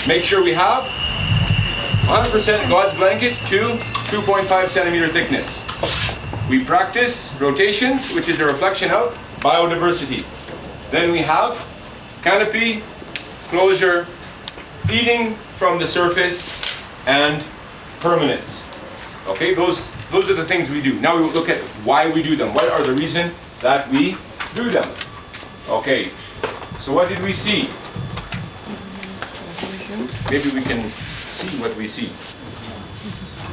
make sure we have 100% God's blanket to 2.5 centimeter thickness. We practice rotations, which is a reflection of biodiversity. Then we have canopy, closure, feeding from the surface, and permanence. Okay, those are the things we do. Now we will look at why we do them. What are the reasons that we do them? Okay, so what did we see? Maybe we can see what we see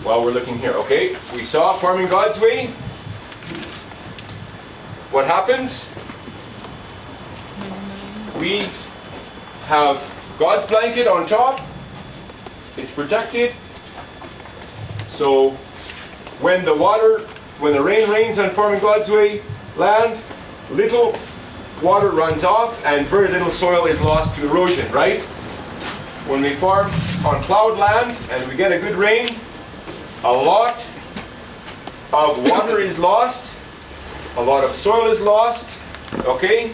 while we're looking here. Okay, we saw Farming God's Way. What happens? We have God's blanket on top. It's protected. So when the rain rains on Farming God's Way land, little water runs off and very little soil is lost to erosion, right? When we farm on plowed land and we get a good rain, a lot of water is lost, a lot of soil is lost, okay?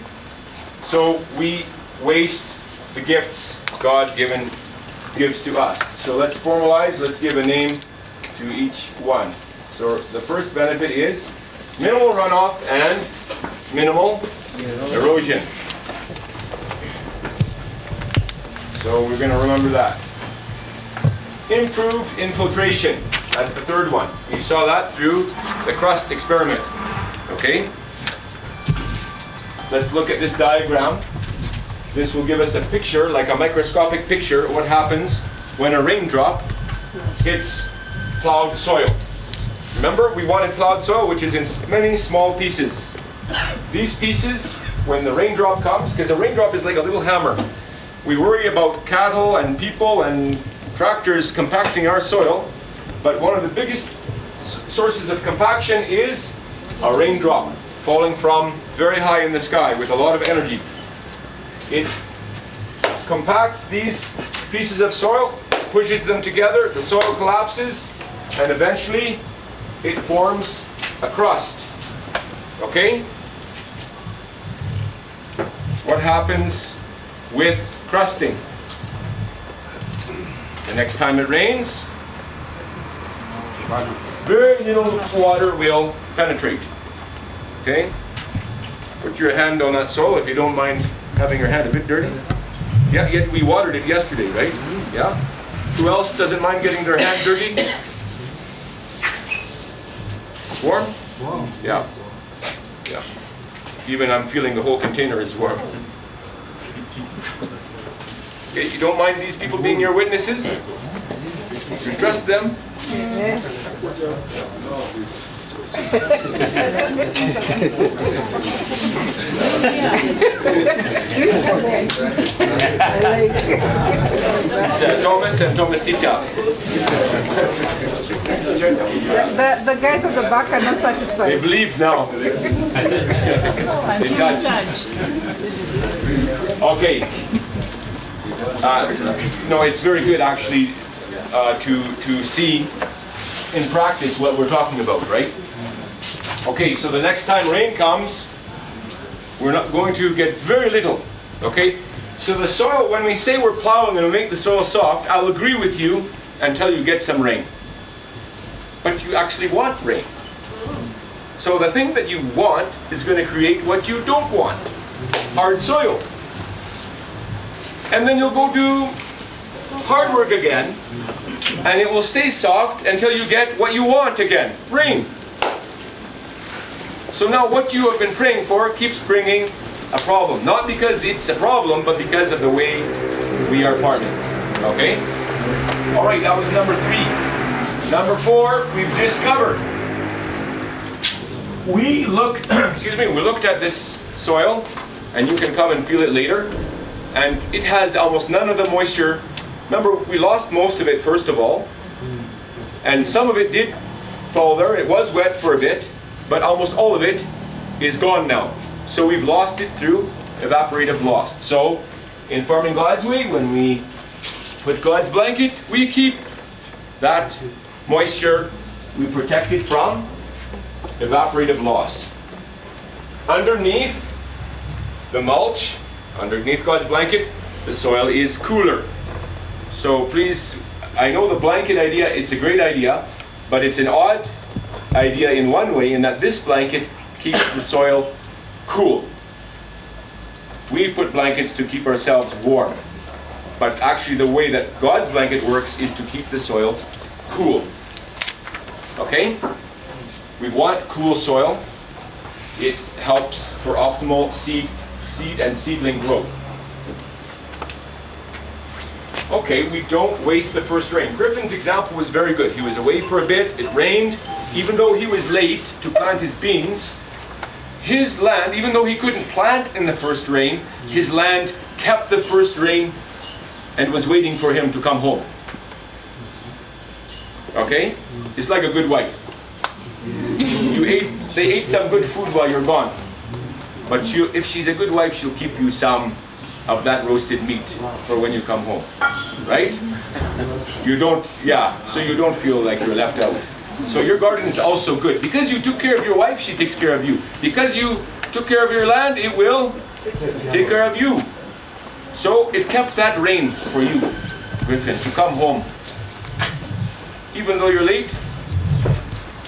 So we waste the gifts God gives to us. So let's formalize, let's give a name to each one. So the first benefit is minimal runoff and minimal erosion. So we're going to remember that. Improved infiltration. That's the third one. You saw that through the crust experiment. Okay? Let's look at this diagram. This will give us a picture, like a microscopic picture, of what happens when a raindrop hits plowed soil. Remember, we wanted plowed soil, which is in many small pieces. These pieces, when the raindrop comes, because a raindrop is like a little hammer. We worry about cattle and people and tractors compacting our soil, but one of the biggest sources of compaction is a raindrop falling from very high in the sky with a lot of energy. It compacts these pieces of soil, pushes them together, the soil collapses, and eventually it forms a crust. Okay? What happens with crusting? The next time it rains, very little water will penetrate. Okay? Put your hand on that soil if you don't mind having your hand a bit dirty. Yeah, yet we watered it yesterday, right? Yeah? Who else doesn't mind getting their hand dirty? It's warm? Wow. Yeah. Yeah. Even I'm feeling the whole container is warm. Okay, you don't mind these people being your witnesses? You trust them? This is Thomas and Thomasita. The guys at the back are not They satisfied. believe now. They touch. Okay. No, it's very good actually to see in practice what we're talking about, right? Okay, so the next time rain comes, we're not going to get very little. Okay? So the soil, when we say we're plowing and we make the soil soft, I'll agree with you until you get some rain. But you actually want rain. So the thing that you want is going to create what you don't want. Hard soil. And then you'll go do hard work again, and it will stay soft until you get what you want again, rain. So now what you have been praying for keeps bringing a problem. Not because it's a problem, but because of the way we are farming. Okay? All right, that was number 3. Number 4, we've just covered. We looked, we looked at this soil, and you can come and feel it later. And it has almost none of the moisture. Remember, we lost most of it first of all. And some of it did fall there. It was wet for a bit, but almost all of it is gone now. So we've lost it through evaporative loss. So in Farming God's Way, when we put God's blanket, we keep that moisture, we protect it from evaporative loss. Underneath the mulch, underneath God's blanket, the soil is cooler. So please, I know the blanket idea, it's a great idea, but it's an odd idea in one way, in that this blanket keeps the soil cool. We put blankets to keep ourselves warm, but actually the way that God's blanket works is to keep the soil cool. Okay? We want cool soil. It helps for optimal seed and seedling growth. Okay, we don't waste the first rain. Griffin's example was very good. He was away for a bit, it rained. Even though he was late to plant his beans, his land, even though he couldn't plant in the first rain, his land kept the first rain and was waiting for him to come home. Okay? It's like a good wife. They ate some good food while you're gone. But if she's a good wife, she'll keep you some of that roasted meat for when you come home. Right? You don't, so you don't feel like you're left out. So your garden is also good. Because you took care of your wife, she takes care of you. Because you took care of your land, it will take care of you. So it kept that rain for you, Griffin, to come home. Even though you're late,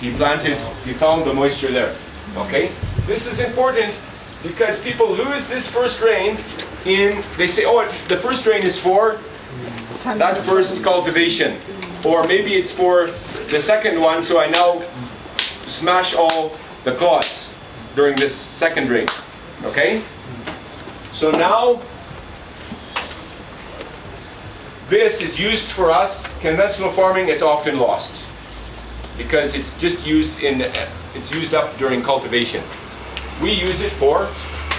he found the moisture there. Okay? This is important because people lose this first rain they say, oh, the first rain is for that first cultivation. Or maybe it's for the second one, so I now smash all the clods during this second rain. Okay? So now, this is used for us. Conventional farming, it's often lost because it's just used it's used up during cultivation. We use it for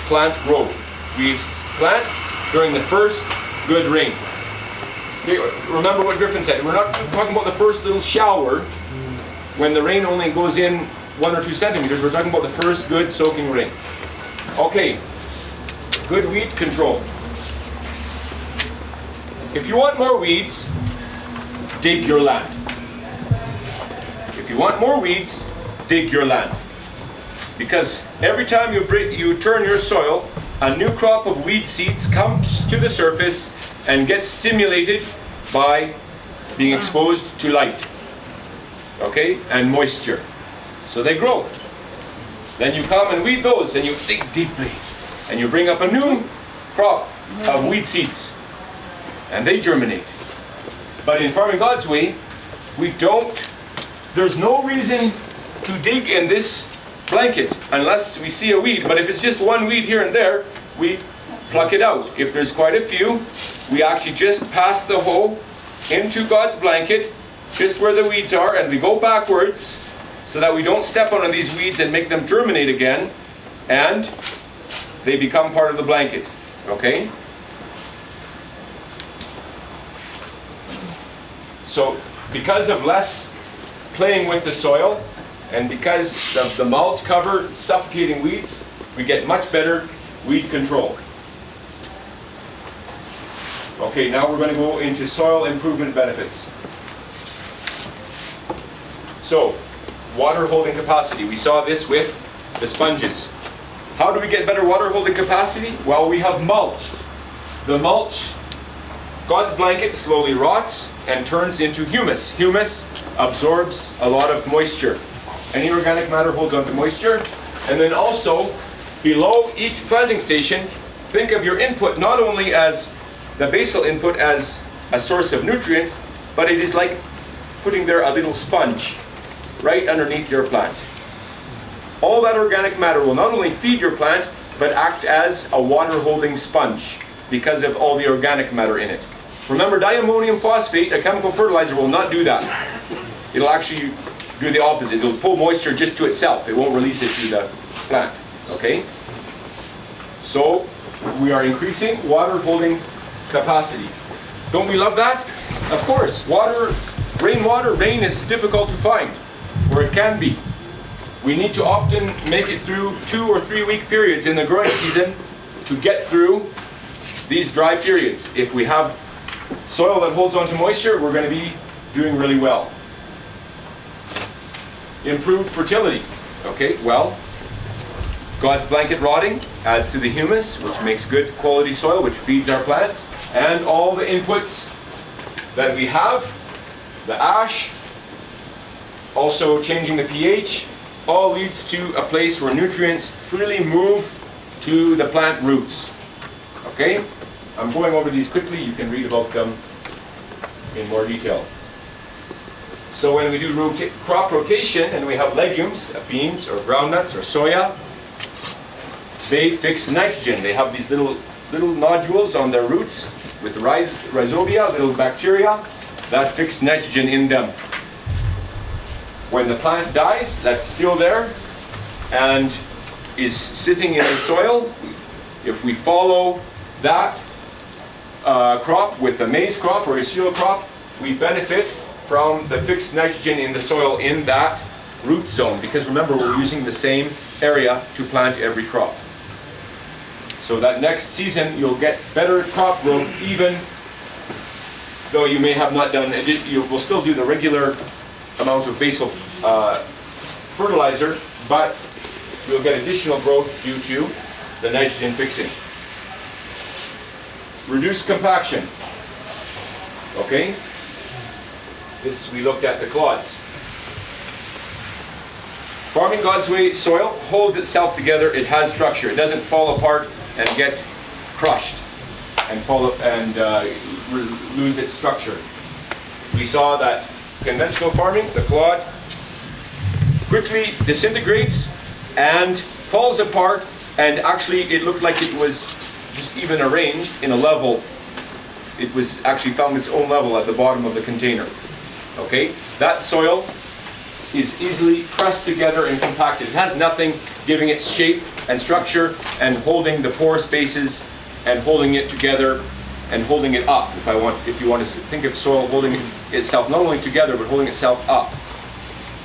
plant growth. We plant during the first good rain. Okay, remember what Griffin said. We're not talking about the first little shower when the rain only goes in 1 or 2 centimeters. We're talking about the first good soaking rain. Okay, good weed control. If you want more weeds, dig your land. If you want more weeds, dig your land. Because every time you turn your soil, a new crop of weed seeds comes to the surface and gets stimulated by being exposed to light, okay, and moisture. So they grow. Then you come and weed those, and you dig deeply, and you bring up a new crop of weed seeds, and they germinate. But in Farming God's Way, there's no reason to dig in this blanket unless we see a weed. But if it's just one weed here and there, we pluck it out. If there's quite a few, we actually just pass the hoe into God's blanket, just where the weeds are, and we go backwards so that we don't step on these weeds and make them germinate again, and they become part of the blanket. Okay? So, because of less playing with the soil, and because of the mulch cover suffocating weeds, we get much better weed control. Okay, now we're going to go into soil improvement benefits. So, water holding capacity. We saw this with the sponges. How do we get better water holding capacity? Well, we have mulch. The mulch, God's blanket, slowly rots and turns into humus. Humus absorbs a lot of moisture. Any organic matter holds onto moisture. And then also, below each planting station, think of your input not only as the basal input as a source of nutrient, but it is like putting there a little sponge right underneath your plant. All that organic matter will not only feed your plant, but act as a water-holding sponge because of all the organic matter in it. Remember, diammonium phosphate, a chemical fertilizer, will not do that. It'll actually do the opposite. It'll pull moisture just to itself. It won't release it to the plant. Okay? So, we are increasing water holding capacity. Don't we love that? Of course. Rain is difficult to find, or it can be. We need to often make it through 2 or 3 week periods in the growing season to get through these dry periods. If we have soil that holds on to moisture, we're going to be doing really well. Improved fertility. Okay, well, God's blanket rotting adds to the humus, which makes good quality soil, which feeds our plants, and all the inputs that we have, the ash, also changing the pH, all leads to a place where nutrients freely move to the plant roots. Okay? I'm going over these quickly. You can read about them in more detail. So when we do crop rotation and we have legumes, beans or groundnuts or soya, they fix the nitrogen. They have these little nodules on their roots with rhizobia, little bacteria, that fix nitrogen in them. When the plant dies, that's still there and is sitting in the soil. If we follow that crop with a maize crop or a cereal crop, we benefit from the fixed nitrogen in the soil in that root zone, because remember, we're using the same area to plant every crop. So that next season you'll get better crop growth, even though you may have not done it. You will still do the regular amount of basal fertilizer, but you'll get additional growth due to the nitrogen fixing. Reduce compaction. Okay? This, we looked at the clods. Farming God's way soil holds itself together. It has structure. It doesn't fall apart and get crushed and lose its structure. We saw that conventional farming, the clod, quickly disintegrates and falls apart, and actually it looked like it was just even arranged in a level. It was actually found its own level at the bottom of the container. Okay, that soil is easily pressed together and compacted. It has nothing giving it shape and structure and holding the pore spaces and holding it together and holding it up. If you want to think of soil holding itself not only together but holding itself up,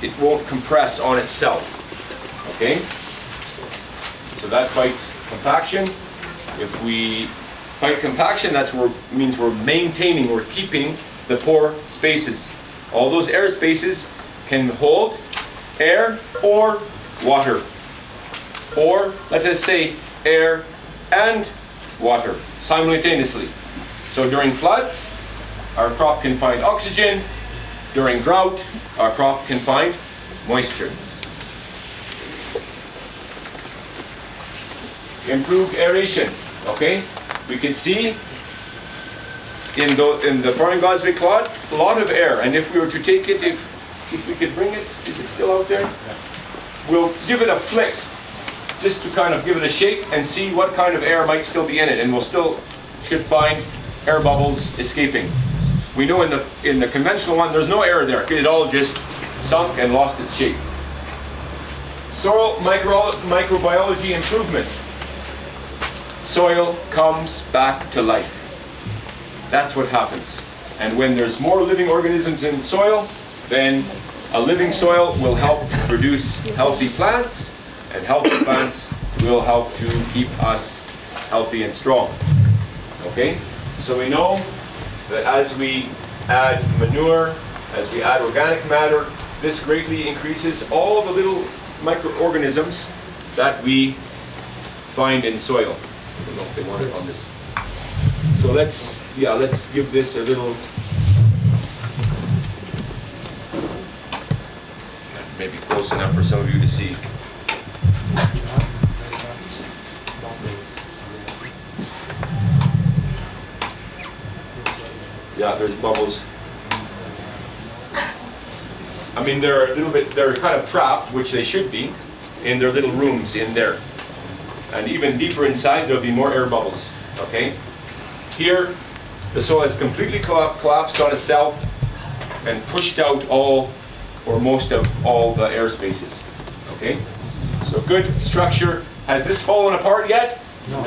it won't compress on itself. Okay, so that fights compaction. If we fight compaction, that means we're maintaining, we're keeping the pore spaces. All those air spaces can hold air or water, or let us say air and water simultaneously. So during floods, our crop can find oxygen. During drought, our crop can find moisture. Improved aeration. Okay, we can see in the Farming God's way clod, a lot of air, and if we were to take it, if we could bring it, is it still out there? We'll give it a flick, just to kind of give it a shake and see what kind of air might still be in it, and we'll still should find air bubbles escaping. We know in the conventional one, there's no air there. It all just sunk and lost its shape. Soil microbiology improvement. Soil comes back to life. That's what happens. And when there's more living organisms in soil, then a living soil will help to produce healthy plants, and healthy plants will help to keep us healthy and strong. Okay? So we know that as we add manure, as we add organic matter, this greatly increases all the little microorganisms that we find in soil. I don't know if they want it on this. So let's give this a little, maybe close enough for some of you to see. Yeah, there's bubbles. I mean, they're kind of trapped, which they should be, in their little rooms in there. And even deeper inside, there'll be more air bubbles, okay? Here, the soil has completely collapsed on itself and pushed out all, or most of all, the air spaces, okay? So good structure. Has this fallen apart yet? No.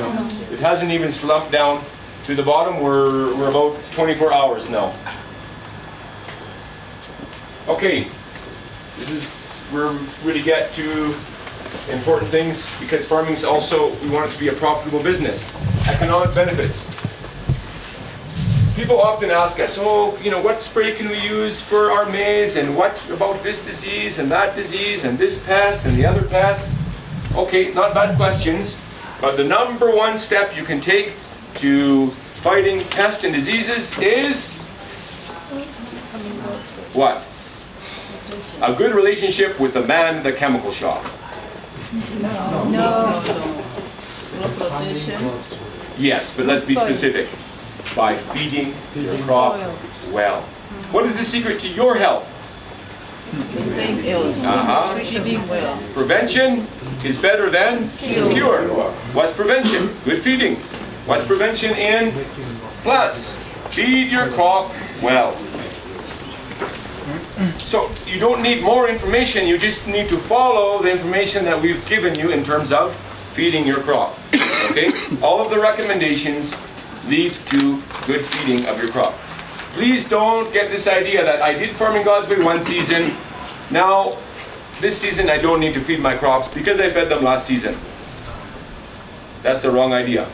It hasn't even slumped down to the bottom. We're about 24 hours now. Okay, this is where we really get to important things, because farming is also, we want it to be a profitable business. Economic benefits. People often ask us, oh, you know, what spray can we use for our maize, and what about this disease and that disease and this pest and the other pest? Okay, not bad questions, but the number one step you can take to fighting pests and diseases is What? A good relationship with the man in the chemical shop. No. Rotation. Yes, but let's be specific. By feeding your crop well. What is the secret to your health? Staying ill. Uh-huh. Feeding well. Prevention is better than cure. What's prevention? Good feeding. What's prevention in plants? Feed your crop well. So you don't need more information, you just need to follow the information that we've given you in terms of feeding your crop. Okay? All of the recommendations lead to good feeding of your crop. Please don't get this idea that I did Farming God's Way one season, now this season I don't need to feed my crops because I fed them last season. That's a wrong idea.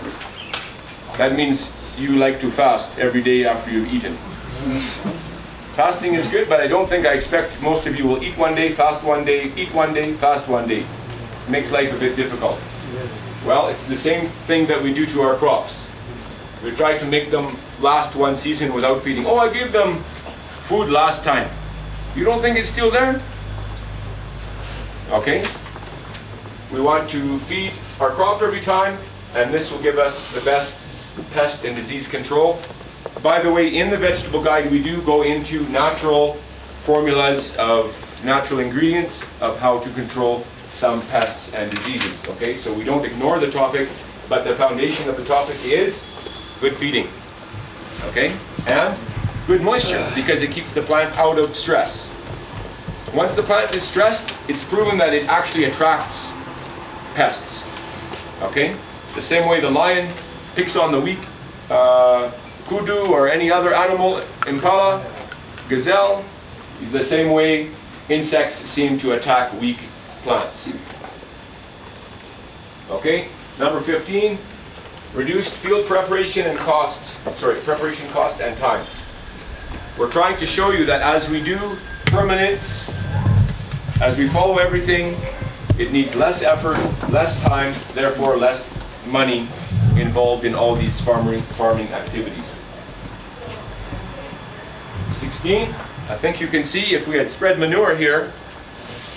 That means you like to fast every day after you've eaten. Fasting is good, but I don't think I expect most of you will eat one day, fast one day, eat one day, fast one day. It makes life a bit difficult. Well, it's the same thing that we do to our crops. We try to make them last one season without feeding. Oh, I gave them food last time. You don't think it's still there? Okay. We want to feed our crop every time, and this will give us the best pest and disease control. By the way, in the vegetable guide, we do go into natural formulas of natural ingredients of how to control some pests and diseases. Okay, so we don't ignore the topic, but the foundation of the topic is good feeding. Okay, and good moisture because it keeps the plant out of stress. Once the plant is stressed, it's proven that it actually attracts pests. Okay, the same way the lion picks on the weak kudu or any other animal, impala, gazelle, the same way insects seem to attack weak plants. Okay, number 15, reduced field preparation and preparation cost and time. We're trying to show you that as we do permanence, as we follow everything, it needs less effort, less time, therefore less money involved in all these farming activities. 16, I think you can see if we had spread manure here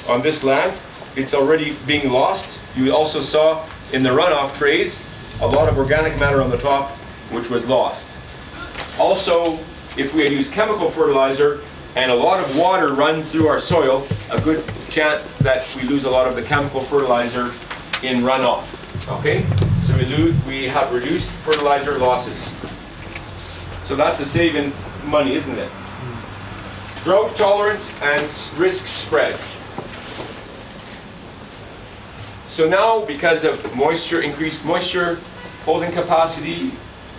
on this land, it's already being lost. You also saw in the runoff trays a lot of organic matter on the top which was lost. Also, if we had used chemical fertilizer and a lot of water runs through our soil, a good chance that we lose a lot of the chemical fertilizer in runoff. Okay? So we have reduced fertilizer losses. So that's a saving money, isn't it? Drought tolerance and risk spread. So now, because of moisture, increased moisture, holding capacity,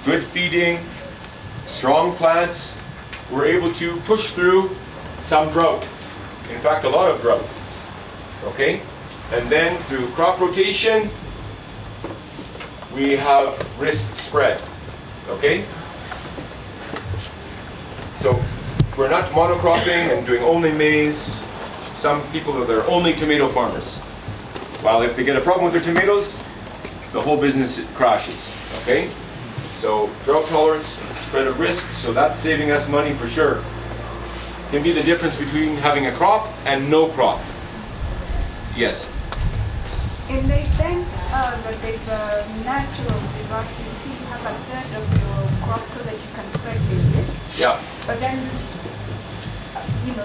good feeding, strong plants, we're able to push through some drought. In fact, a lot of drought. Okay? And then through crop rotation, we have risk spread. Okay? So we're not monocropping and doing only maize. Some people are only tomato farmers. Well, if they get a problem with their tomatoes, the whole business crashes. Okay? So drought tolerance, spread of risk, so that's saving us money for sure. Can be the difference between having a crop and no crop. Yes? In the event that there's a natural disaster, you see you have a third of your crop so that you can spread this. Yeah. But then,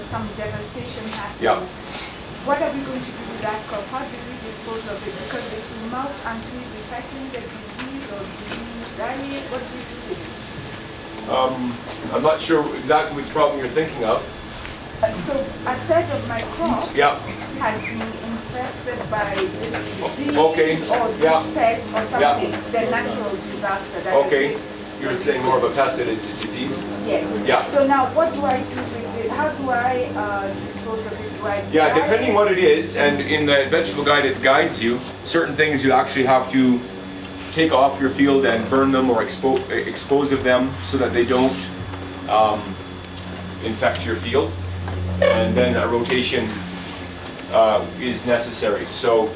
some devastation happens. Yeah. What are we going to do with that crop? How do we dispose of it? Because if we melt until recycling the disease, or do we bury it? What do we do with it? I'm not sure exactly which problem you're thinking of. So a third of my crop Yeah. has been infested by this disease Okay. or this Yeah. pest or something, the natural disaster. That Okay. You're saying more of a pest disease? Yes. Yeah. So now what do I do with it? How do I dispose of it? Do I Yeah, dry depending it? what it is, and in the vegetable guide it guides you, certain things you actually have to take off your field and burn them or expose of them so that they don't infect your field. And then a rotation is necessary. So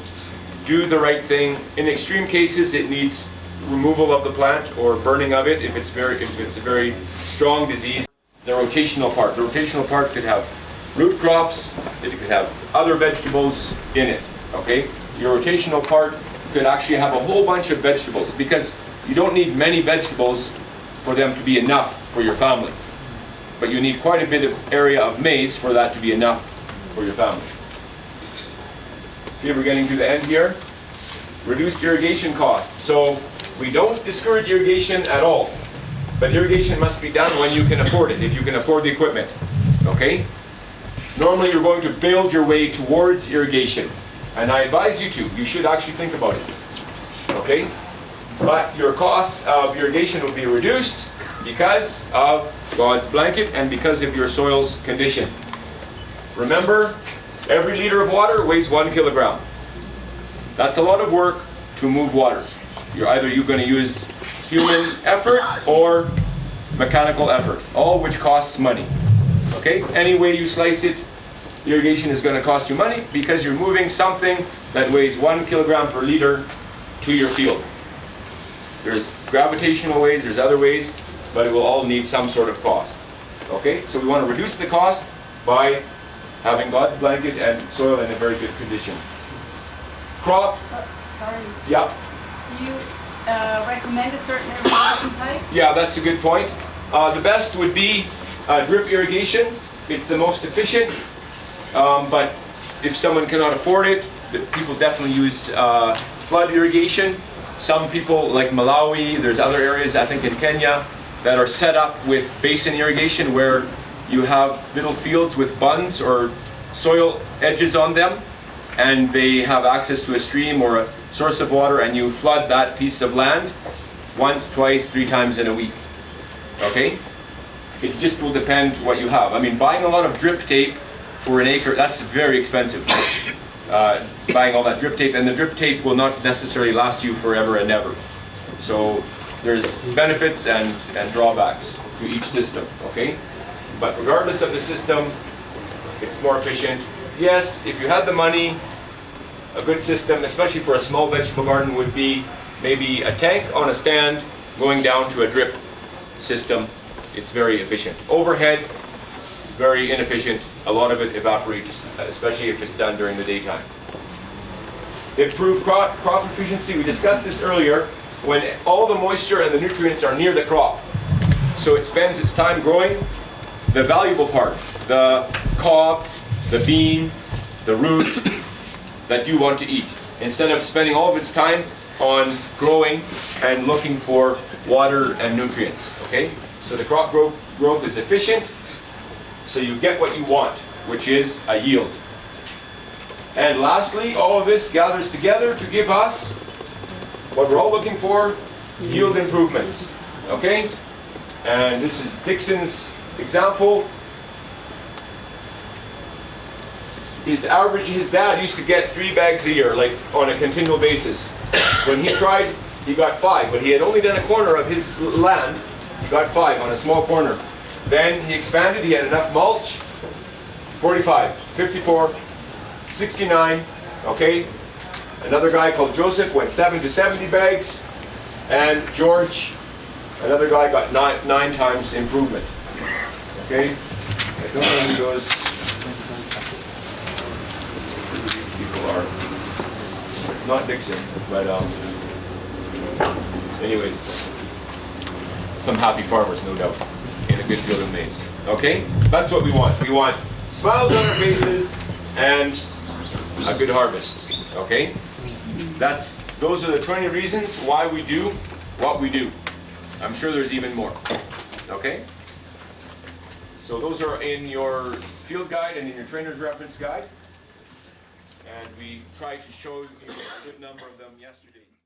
do the right thing. In extreme cases, it needs removal of the plant or burning of it if it's a very strong disease. the rotational part. The rotational part could have root crops, it could have other vegetables in it, okay? Your rotational part could actually have a whole bunch of vegetables because you don't need many vegetables for them to be enough for your family. But you need quite a bit of area of maize for that to be enough for your family. Okay, we're getting to the end here. Reduced irrigation costs. So we don't discourage irrigation at all. But irrigation must be done when you can afford it, if you can afford the equipment. Okay? Normally you're going to build your way towards irrigation. And I advise you to. You should actually think about it. Okay? But your costs of irrigation will be reduced because of God's blanket and because of your soil's condition. Remember, every liter of water weighs 1 kilogram. That's a lot of work to move water. You're going to use human effort or mechanical effort, all which costs money. Okay? Any way you slice it, irrigation is going to cost you money because you're moving something that weighs 1 kilogram per liter to your field. There's gravitational ways, there's other ways, but it will all need some sort of cost. Okay? So we want to reduce the cost by having God's blanket and soil in a very good condition. Crop. Sorry. Yeah. Do you recommend a certain irrigation type? Yeah, that's a good point. The best would be drip irrigation. It's the most efficient, but if someone cannot afford it, people definitely use flood irrigation. Some people, like Malawi, there's other areas, I think in Kenya, that are set up with basin irrigation where you have little fields with bunds or soil edges on them, and they have access to a stream or a source of water, and you flood that piece of land once, twice, 3 times in a week. Okay? It just will depend what you have. I mean, buying a lot of drip tape for an acre, that's very expensive. Buying all that drip tape, and the drip tape will not necessarily last you forever and ever. So there's benefits and drawbacks to each system, okay? But regardless of the system, it's more efficient. Yes, if you had the money, a good system, especially for a small vegetable garden, would be maybe a tank on a stand going down to a drip system. It's very efficient. Overhead, very inefficient. A lot of it evaporates, especially if it's done during the daytime. Improved crop efficiency, we discussed this earlier, when all the moisture and the nutrients are near the crop. So it spends its time growing the valuable part, the cob, the bean, the root that you want to eat, instead of spending all of its time on growing and looking for water and nutrients. Okay? So the crop growth is efficient, so you get what you want, which is a yield. And lastly, all of this gathers together to give us what we're all looking for, yield improvements. Okay? And this is Dixon's example. His dad used to get 3 bags a year, like on a continual basis. When he tried, he got 5, but he had only done a corner of his land. He got 5 on a small corner. Then he expanded, he had enough mulch. 45, 54, 69, okay? Another guy called Joseph went 7 to 70 bags, and George, another guy, got 9 times improvement. Okay? I don't know who those people are. It's not Dixon, but anyways, some happy farmers, no doubt, in a good field of maize. Okay? That's what we want. We want smiles on our faces and a good harvest. Okay? Those are the 20 reasons why we do what we do. I'm sure there's even more. Okay? So those are in your field guide and in your trainer's reference guide. And we tried to show you a good number of them yesterday.